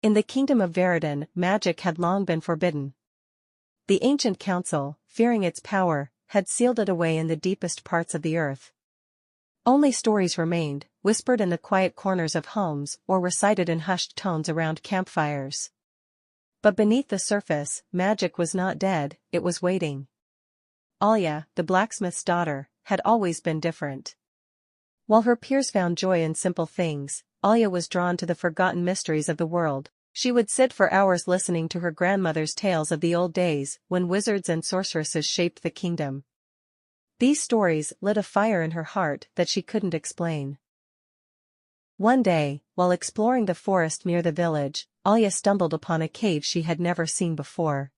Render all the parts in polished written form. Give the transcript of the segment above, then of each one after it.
In the kingdom of Veridon, magic had long been forbidden. The ancient council, fearing its power, had sealed it away in the deepest parts of the earth. Only stories remained, whispered in the quiet corners of homes or recited in hushed tones around campfires. But beneath the surface, magic was not dead, it was waiting. Alia, the blacksmith's daughter, had always been different. While her peers found joy in simple things, Alia was drawn to the forgotten mysteries of the world. She would sit for hours listening to her grandmother's tales of the old days when wizards and sorceresses shaped the kingdom. These stories lit a fire in her heart that she couldn't explain. One day, while exploring the forest near the village, Alia stumbled upon a cave she had never seen before.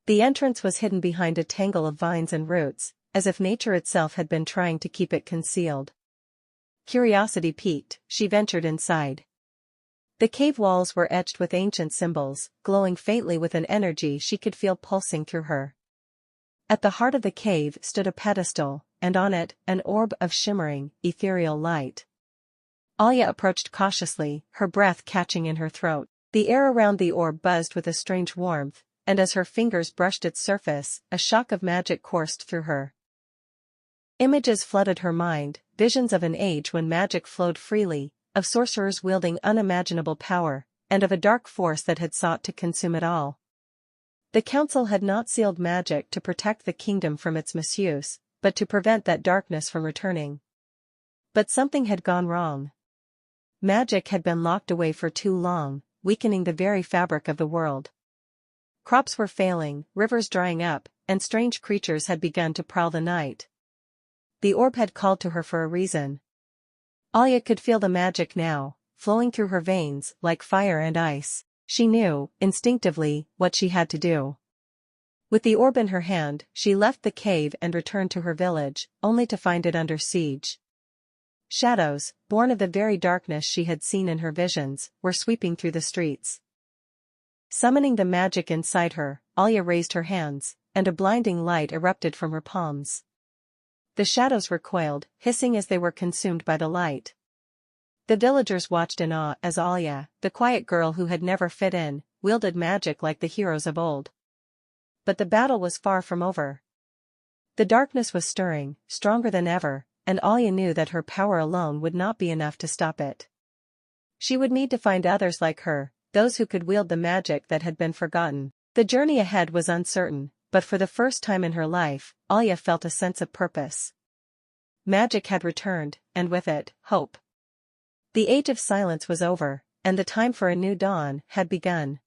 The entrance was hidden behind a tangle of vines and roots, as if nature itself had been trying to keep it concealed. Curiosity piqued, she ventured inside. The cave walls were etched with ancient symbols, glowing faintly with an energy she could feel pulsing through her. At the heart of the cave stood a pedestal, and on it, an orb of shimmering, ethereal light. Alia approached cautiously, her breath catching in her throat. The air around the orb buzzed with a strange warmth, and as her fingers brushed its surface, a shock of magic coursed through her. Images flooded her mind, visions of an age when magic flowed freely, of sorcerers wielding unimaginable power, and of a dark force that had sought to consume it all. The council had not sealed magic to protect the kingdom from its misuse, but to prevent that darkness from returning. But something had gone wrong. Magic had been locked away for too long, weakening the very fabric of the world. Crops were failing, rivers drying up, and strange creatures had begun to prowl the night. The orb had called to her for a reason. Alia could feel the magic now, flowing through her veins like fire and ice. She knew, instinctively, what she had to do. With the orb in her hand, she left the cave and returned to her village, only to find it under siege. Shadows, born of the very darkness she had seen in her visions, were sweeping through the streets. Summoning the magic inside her, Alia raised her hands, and a blinding light erupted from her palms. The shadows recoiled, hissing as they were consumed by the light. The villagers watched in awe as Alia, the quiet girl who had never fit in, wielded magic like the heroes of old. But the battle was far from over. The darkness was stirring, stronger than ever, and Alia knew that her power alone would not be enough to stop it. She would need to find others like her, those who could wield the magic that had been forgotten. The journey ahead was uncertain, but for the first time in her life, Alia felt a sense of purpose. Magic had returned, and with it, hope. The age of silence was over, and the time for a new dawn had begun.